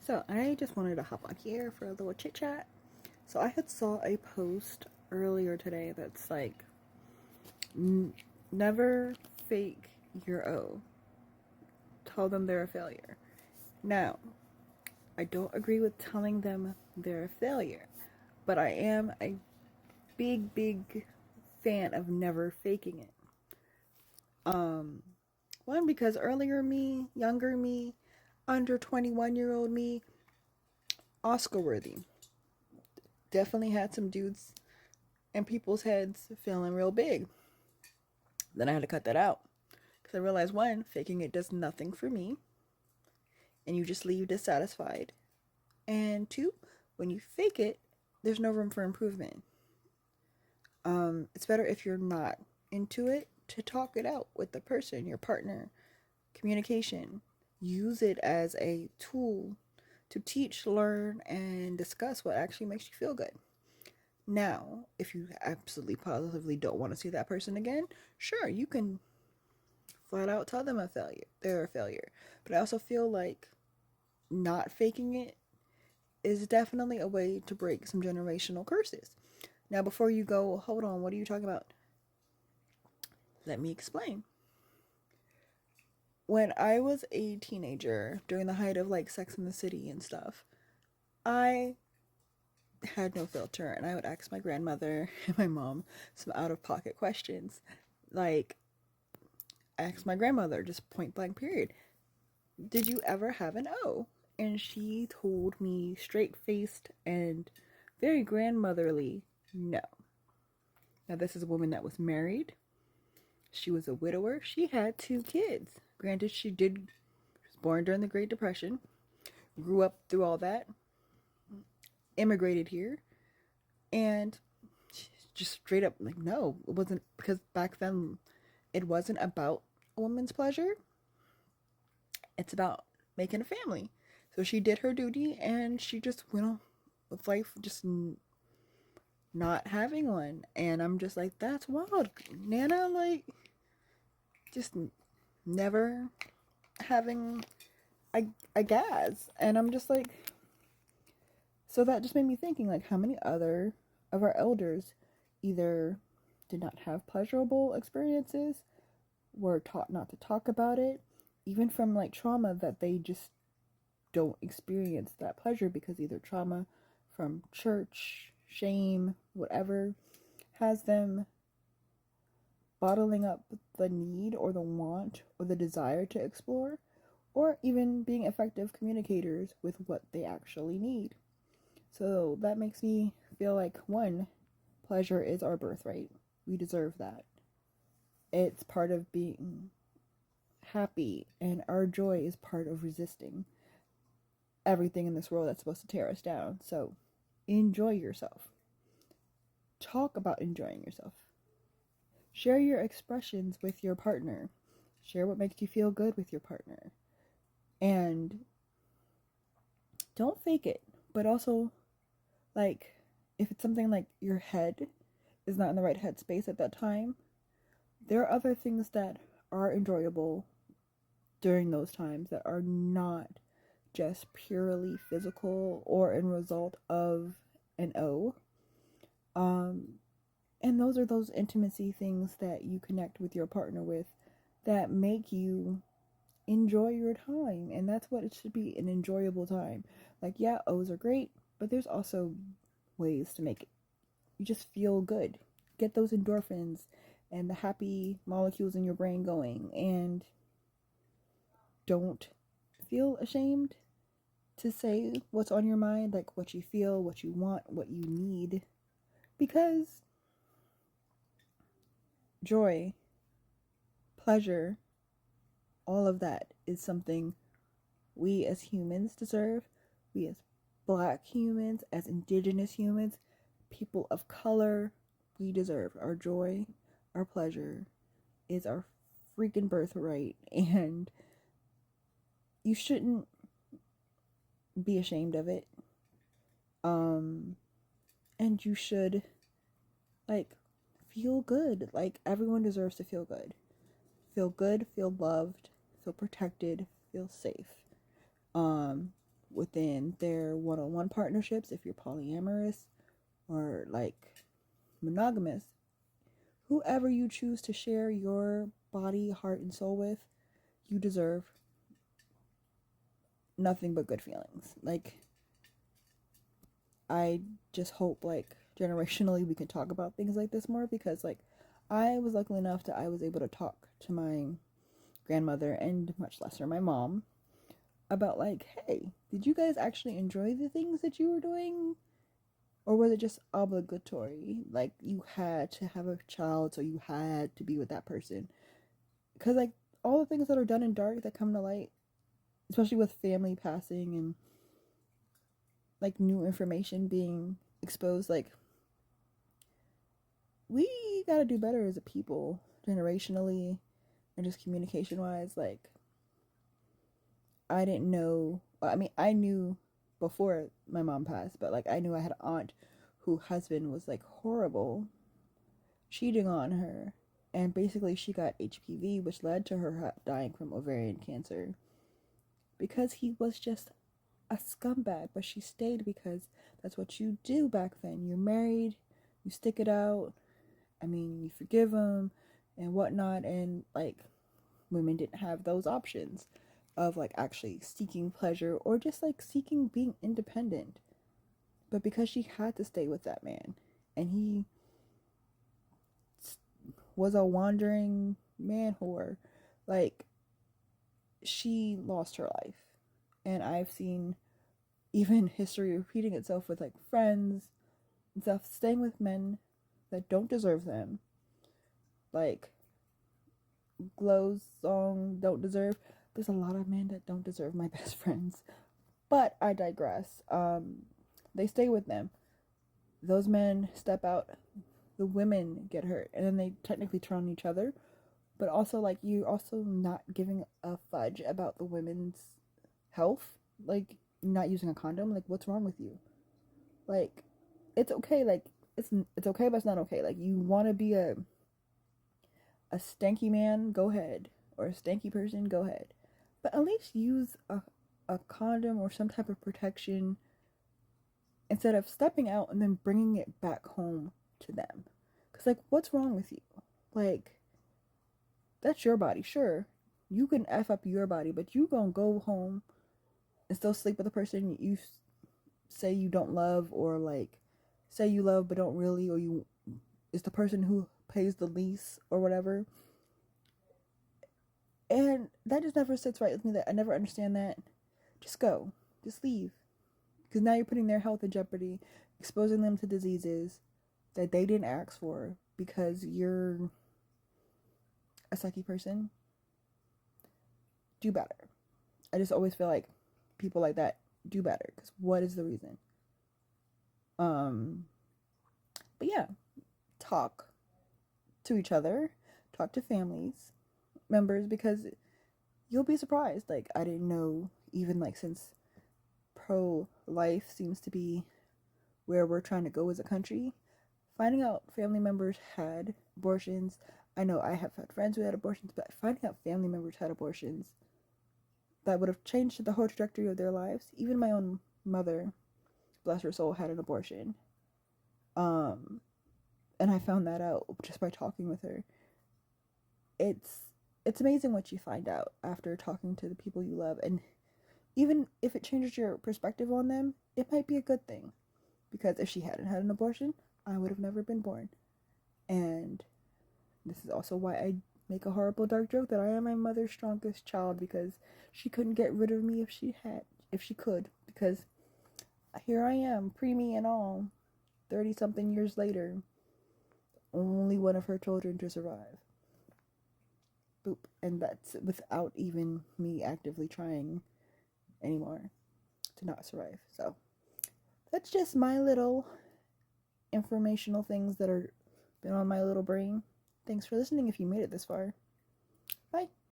So I just wanted to hop on here for a little chit chat. So I had saw a post earlier today that's like, never fake your O. Tell them they're a failure. Now, I don't agree with telling them they're a failure, but I am a big fan of never faking it. Um, One, because earlier me, younger me, under 21-year-old me, Oscar worthy. Definitely had some dudes in people's heads feeling real big. Then I had to cut that out because I realized one, faking it does nothing for me, and you just leave dissatisfied. And two, when you fake it, there's no room for improvement. It's better if you're not into it to talk it out with the person, your partner. Communication. Use it as a tool to teach, learn, and discuss what actually makes you feel good. Now, if you absolutely positively don't want to see that person again, sure, you can flat out tell them a failure. They're a failure. But I also feel like not faking it is definitely a way to break some generational curses. Now, before you go, hold on, what are you talking about? Let me explain. When I was a teenager, during the height of like Sex in the City and stuff, I had no filter and I would ask my grandmother and my mom some out of pocket questions. Like, ask my grandmother, just point blank, period. Did you ever have an O? And she told me straight faced and very grandmotherly, no. Now, this is a woman that was married. She was a widower. She had two kids. Granted, she was born during the Great Depression, grew up through all that, immigrated here, and just straight up like, no, it wasn't, because back then it wasn't about a woman's pleasure. It's about making a family. So she did her duty and she just went on with life, just not having one. And I'm just like, that's wild, Nana. Like, just never having a gas. And I'm just like, so that just made me thinking, like, how many other of our elders either did not have pleasurable experiences, were taught not to talk about it, even from like trauma, that they just don't experience that pleasure because either trauma from church, shame, whatever, has them bottling up the need or the want or the desire to explore, or even being effective communicators with what they actually need. So that makes me feel like, one, pleasure is our birthright. We deserve that. It's part of being happy, and our joy is part of resisting everything in this world that's supposed to tear us down. So enjoy yourself. Talk about enjoying yourself. Share your expressions with your partner. Share what makes you feel good with your partner. And don't fake it, but also, like, if it's something like your head is not in the right headspace at that time, there are other things that are enjoyable during those times that are not just purely physical or in result of an O. And those are those intimacy things that you connect with your partner with that make you enjoy your time. And that's what it should be, an enjoyable time. Like, yeah, O's are great, but there's also ways to make it, you just feel good. Get those endorphins and the happy molecules in your brain going. And don't feel ashamed to say what's on your mind, like what you feel, what you want, what you need. Because joy, pleasure, all of that is something we as humans deserve. We as black humans, as indigenous humans, people of color, we deserve our joy, our pleasure is our freaking birthright. And you shouldn't be ashamed of it. And you should, like, feel good. Like, everyone deserves to feel good. Feel good, feel loved, feel protected, feel safe. within their one-on-one partnerships, if you're polyamorous or like monogamous, whoever you choose to share your body, heart, and soul with, you deserve nothing but good feelings. Like, I just hope, like, generationally we can talk about things like this more, because, like, I was lucky enough that I was able to talk to my grandmother, and much lesser my mom, about, like, hey, did you guys actually enjoy the things that you were doing? Or was it just obligatory? Like, you had to have a child, so you had to be with that person. Because, like, all the things that are done in dark that come to light, especially with family passing and, like, new information being exposed, like, we gotta do better as a people, generationally, and just communication wise. Like, I didn't know, I mean, I knew before my mom passed, but, like, I knew I had an aunt whose husband was, like, horrible, cheating on her, and basically she got HPV, which led to her dying from ovarian cancer, because he was just a scumbag. But she stayed because that's what you do back then. You're married, you stick it out. I mean, you forgive him and whatnot, and, like, women didn't have those options of, like, actually seeking pleasure or just, like, seeking being independent. But because she had to stay with that man, and he was a wandering man whore, like, she lost her life. And I've seen even history repeating itself with, like, friends and stuff, staying with men that don't deserve them. Like, Glow's song, Don't Deserve. There's a lot of men that don't deserve my best friends. But I digress. They stay with them. Those men step out, the women get hurt, and then they technically turn on each other. But also, like, you're also not giving a fudge about the women's health. Like, not using a condom. Like, what's wrong with you? Like, it's okay. Like, it's okay, but it's not okay. Like, you want to be a stanky man, go ahead. Or a stanky person, go ahead. But at least use a condom or some type of protection instead of stepping out and then bringing it back home to them. Because, like, what's wrong with you? Like, that's your body, sure. You can F up your body, but you gonna go home and still sleep with a person you say you don't love, or, like, say you love but don't really, or you is the person who pays the lease or whatever. And that just never sits right with me. That I never understand that. Just go. Just leave. Because now you're putting their health in jeopardy, exposing them to diseases that they didn't ask for because you're a sucky person. Do better. I just always feel like people like that do better, because what is the reason? But yeah, talk to each other, talk to families members, because you'll be surprised. Like, I didn't know, even, like, since pro-life seems to be where we're trying to go as a country, finding out family members had abortions. I know I have had friends who had abortions, but finding out family members had abortions that would have changed the whole trajectory of their lives. Even my own mother, bless her soul, had an abortion. And I found that out just by talking with her. It's amazing what you find out after talking to the people you love, and even if it changes your perspective on them, it might be a good thing. Because if she hadn't had an abortion, I would have never been born. And this is also why I make a horrible dark joke that I am my mother's strongest child, because she couldn't get rid of me if she could. Because here I am, preemie and all, 30 something years later, only one of her children to survive. Boop. And that's without even me actively trying anymore to not survive. So that's just my little informational things that are been on my little brain. Thanks for listening if you made it this far.